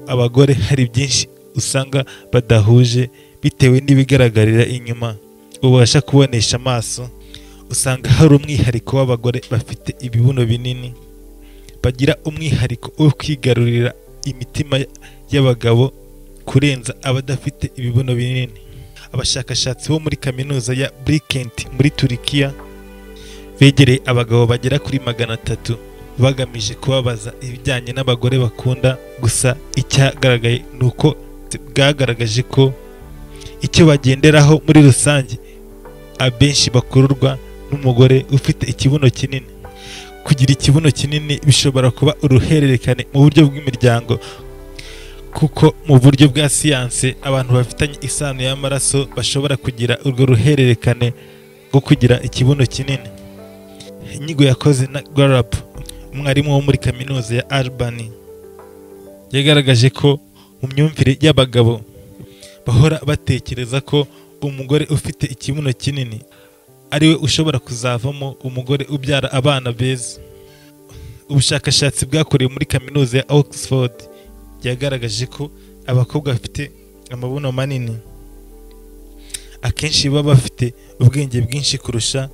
abagore hari byinshi usanga badahuje bitewe n'ibigaragarira inyuma ubasha kubonesha amaso. Usanga hari umwihariko w'abagore bafite ibibuno binini, bagira umwihariko wo kwigarurira imitima y'abagabo kurenza abadafite ibibuno binini. Abashakashatsi bo muri kaminuza ya Bilkent muri Turikiya begereye abagabo bagera kuri 300 bagamije kubabaza ibijyanye n'abagore bakunda. Gusa icyagaragaye nuko bwagaragaje ko icyo bagenderaho muri rusange abenshi bakururwa n'umugore ufite ikibuno kinini. Kugira ikibuno kinini bishobora kuba uruhererekane mu buryo bw'imiryango, kuko mu buryo bwa siyanse abantu bafitanye isano y'amaraso bashobora kugira urwo ruhererekane rwo kugira ikibuno kinini. Inyigo yakoze na Gallup, umwarimu wo muri kaminuza ya Albany, yagaragaje ko mu myumvire y'abagabo bahora batekereza ko umugore ufite ikibuno kinini ariwe ushobora kuzavamo umugore ubyara abana beza. Ubushakashatsi bwakorewe muri kaminuza ya Oxford yagaragaje ko abakobwa bafite amabuno manini akenshi baba bafite ubwenge bwinshi kurusha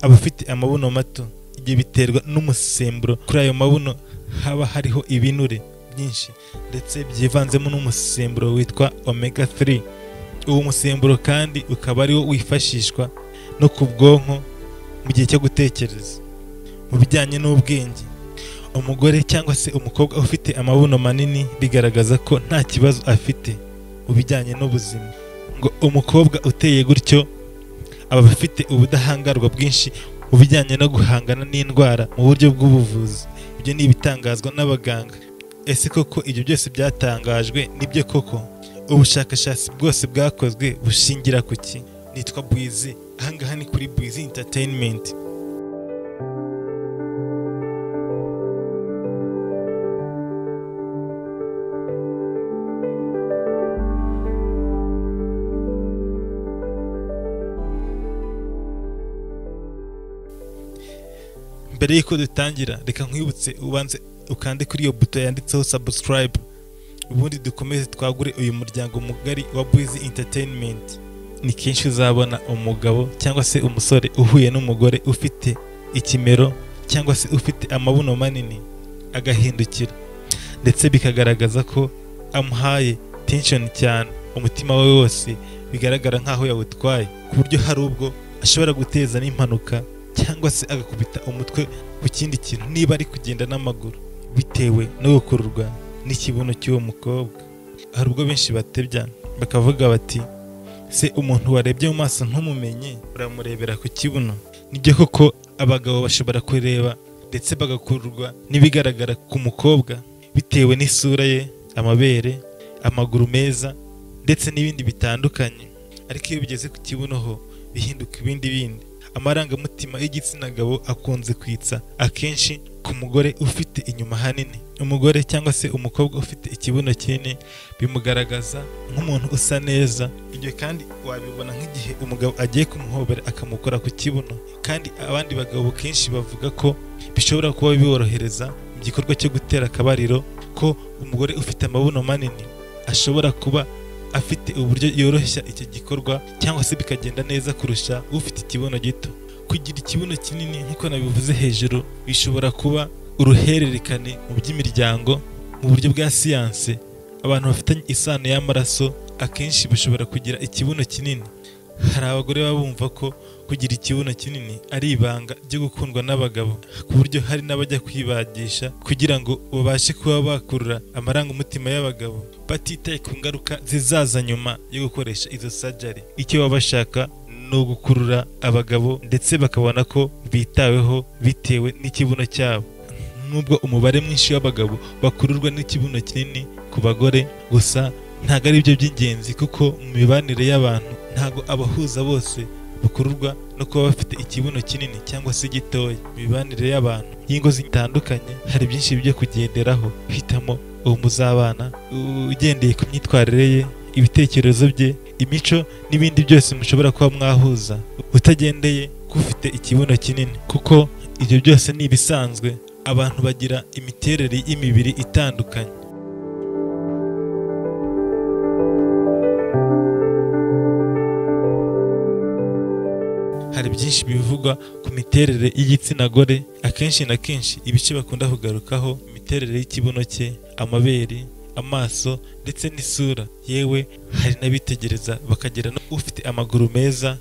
abafite amabuno mato. Ibyo biterwa n'umusemburo kuri ayo mabuno haba hariho ibinure byinshi ndetse byivanzemo n'umusemburo witwa omega 3. Uwo musemburo kandi ukaba ariwo wifashishwa no ku bwonko mu gihe cyo gutekereza. Mu bijyanye n'ubwenge, umugore cyangwa se umukobwa ufite amabuno manini bigaragaza ko nta kibazo afite mu bijyanye n'ubuzima. Ngo umukobwa uteye gutyo aba afite ubudahangarwa bwinshi mu bijyanye no guhangana n'indwara mu buryo bw'ubuvuzi. Ibyo ni ibitangazwa n'abaganga. Ese koko ibyo byose byatangajwe nibyo koko? Ubushakashatsi bwose bwakozwe bushingira ku ki? Nitwa Bwizi, ahangaha ni kuri Bwizi Entertainment. Mbere yuko dutangira, reka nkwibutse ubanze ukande kuri iyo buto yanditseho subscribe, ubundi dukomeze twagure uyu muryango mugari wa Bwizi Entertainment. Ni kenshi uzabona umugabo cyangwa se umusore uhuye n'umugore ufite ikimero cyangwa se ufite amabuno manini agahindukira, ndetse bikagaragaza ko amuhaye tension cyane, umutima we wose bigaragara nkaho yawutwaye, ku buryo hari ubwo ashobora guteza n'impanuka cyangwa se agakubita umutwe ku kindi kintu niba ari kugenda n'amaguru bitewe no gukururwa n'ikibuno cy'uwo mukobwa. Hari ubwo benshi batebya bakavuga bati, se umuntu warebye mu maso ntumumenye uramurebera ku kibuno? Nibyo koko abagabo bashobora kureba ndetse bagakururwa n'ibigaragara ku mukobwa bitewe n'isura ye, amabere, amaguru meza ndetse n'ibindi bitandukanye, ariko iyo bigeze ku kibuno ho bihinduka ibindi bindi. Amarangamutima y'igitsina gabo akunze kwitsa akenshi ku mugore ufite inyuma hanini. Umugore cyangwa se umukobwa ufite ikibuno kinini bimugaragaza nk'umuntu usa neza. Ibyo kandi wabibona nk'igihe umugabo agiye kumuhobera akamukora ku kibuno. Kandi abandi bagabo kenshi bavuga ko bishobora kuba biborohereza mu gikorwa cyo gutera akabariro, ko umugore ufite amabuno manini ashobora kuba afite uburyo yoroshya icyo gikorwa cyangwa se bikagenda neza kurusha ufite ikibuno gito. Kugira ikibuno kinini nk'uko nabivuze hejuru bishobora kuba uruhererekane mu by'imiryango. Mu buryo bwa siyanse, abantu bafitanye isano y'amaraso akenshi bashobora kugira ikibuno kinini. Hari abagore baba bumva ko kugira ikibuno kinini ari ibanga ryo gukundwa n'abagabo, ku buryo hari n'abajya kwibagisha kugira ngo babashe kuba bakurura amarangamutima y'abagabo batitaye ku ngaruka zizaza nyuma yo gukoresha izo surgery. Icyo baba bashaka ni ugukurura abagabo ndetse bakabona ko bitaweho bitewe n'ikibuno cyabo. Nubwo umubare mwinshi w'abagabo bakururwa n'ikibuno kinini ku bagore, gusa ntabwo ari byo by'ingenzi, kuko mu mibanire y'abantu ntabwo abahuza bose bakururwa no kuba bafite ikibuno kinini cyangwa se gitoya. Imibanire y'abantu y'ingo zitandukanye hari byinshi byo kugenderaho, hitamo uwo muzabana ugendeye ku myitwarire ye, ibitekerezo bye, imico n'ibindi byose mushobora kuba mwahuza, utagendeye ko ufite ikibuno kinini, kuko ibyo byose ni ibisanzwe. Abantu bagira imiterere y'imibiri itandukanye. hari byinshi bivugwa ku miterere y'igitsina gore. Akenshi na kenshi ibice bakunda kugarukaho imiterere y'ikibuno cye, amabere, amaso ndetse n'isura. Yewe hari n'abitegereza bakagira no ufite amaguru meza,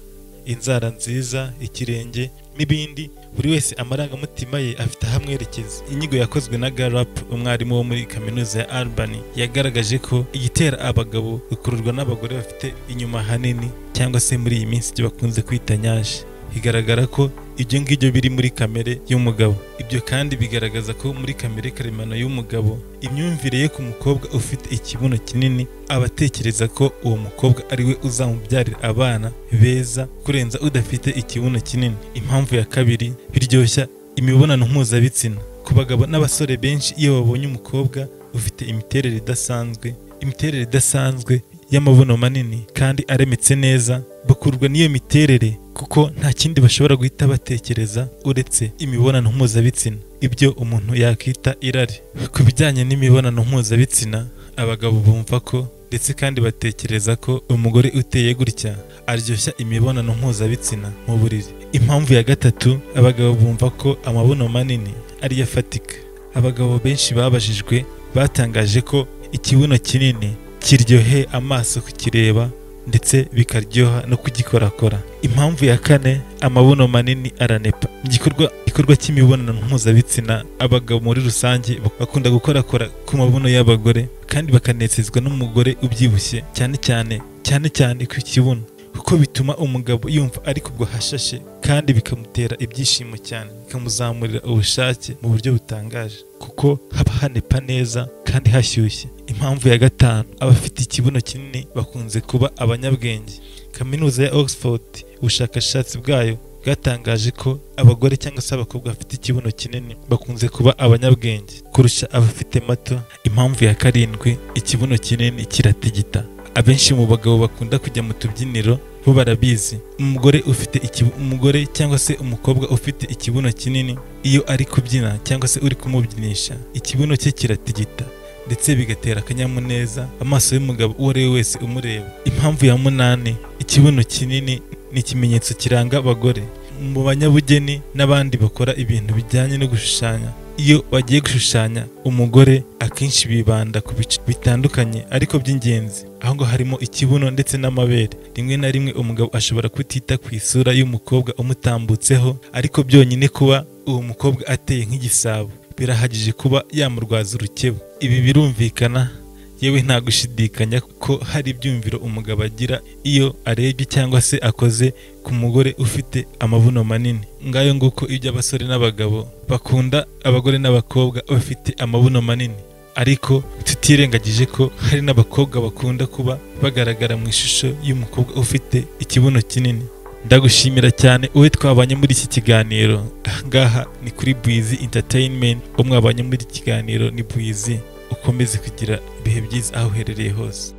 inzara nziza, ikirenge n'ibindi. Buri wese amarangamutima ye afite ahamwerekeza. Inyigo yakozwe na Gallup, umwarimu wo muri kaminuza ya Albany, yagaragaje ko igitera abagabo gukururwa n'abagore bafite inyuma hanini, cyangwa se muri iyi minsi ibyo bakunze kwita nyaje. Bigaragara ko ibyo ngibyo biri muri kamere y'umugabo. Ibyo kandi bigaragaza ko muri kamere karemano y'umugabo, imyumvire ye ku mukobwa ufite ikibuno kinini, abatekereza ko uwo mukobwa ari we uzamubyarira abana beza kurenza udafite ikibuno kinini. Impamvu ya kabiri, biryoshya imibonano mpuzabitsina. Ku bagabo n'abasore benshi, iyo babonye umukobwa ufite imiterere idasanzwe y'amabuno manini kandi aremetse neza, bakurwa n'iyo miterere kuko nta kindi bashobora guhita batekereza uretse imibonano mpuzabitsina, ibyo umuntu yakita irari. Ku bijyanye n'imibonano mpuzabitsina, abagabo bumva ko ndetse kandi batekereza ko umugore uteye gutya aryoshya imibonano mpuzabitsina mu buriri. Impamvu ya gatatu, abagabo bumva ko amabuno manini ariyo afatika. Abagabo benshi babajijwe batangaje ko ikibuno kinini kiryoheye amaso kukireba ndetse bikaryoha no kugikorakora. Impamvu ya kane, amabuno manini aranepa. Mu gikorwa cy'imibonano mpuzabitsina, abagabo muri rusange bakunda gukorakora ku mabuno y'abagore kandi bakanezezwa n'umugore ubyibushye, cyane cyane ku kibuno, kuko bituma umugabo yumva ari kugwa hashashe kandi bikamutera ibyishimo cyane, bikamuzamurira ubushake mu buryo butangaje kuko haba hanepa neza kandi hashyushye. Impamvu ya gatanu, abafite ikibuno kinini bakunze kuba abanyabwenge. Kaminuza ya Oxford, ubushakashatsi bwayo bwatangaje ko abagore cyangwa se abakobwa bafite ikibuno kinini bakunze kuba abanyabwenge kurusha abafite mato. Impamvu ya karindwi, ikibuno kinini kiratigita. Abenshi mu bagabo bakunda kujya mu tubyiniro bo barabizi, umugore cyangwa se umukobwa ufite ikibuno kinini, iyo ari kubyina cyangwa se uri kumubyinisha, ikibuno cye kiratigita ndetse bigatera akanyamuneza amaso y'umugabo uwo ari we wese umureba. Impamvu ya munani, ikibuno kinini ni ikimenyetso kiranga abagore. Mu banyabugeni n'abandi bakora ibintu bijyanye no gushushanya, iyo bagiye gushushanya umugore, akenshi bibanda ku bice bitandukanye ariko by'ingenzi, aho ngo harimo ikibuno ndetse n'amabere. Rimwe na rimwe umugabo ashobora kutita ku isura y'umukobwa umutambutseho, ariko byonyine kuba uwo mukobwa ateye nk'igisabo birahagije kuba yamurwaza urukebo. Ibi birumvikana, yewe nta gushidikanya ko hari ibyumviro umugabo agira iyo arebye cyangwa se akoze ku mugore ufite amabuno manini. Ngayo nguko ibyo abasore n'abagabo bakunda abagore n'abakobwa bafite amabuno manini, ariko tutirengagije ko hari n'abakobwa bakunda kuba bagaragara mu ishusho y'umukobwa ufite ikibuno kinini. Ndagushimira cyane uwe twabanye muri iki kiganiro. Ahangaha ni kuri Bwizi Entertainment, umwabanye muri iki kiganiro ni Bwizi. Ukomeze kugira ibihe byiza aho uherereye hose.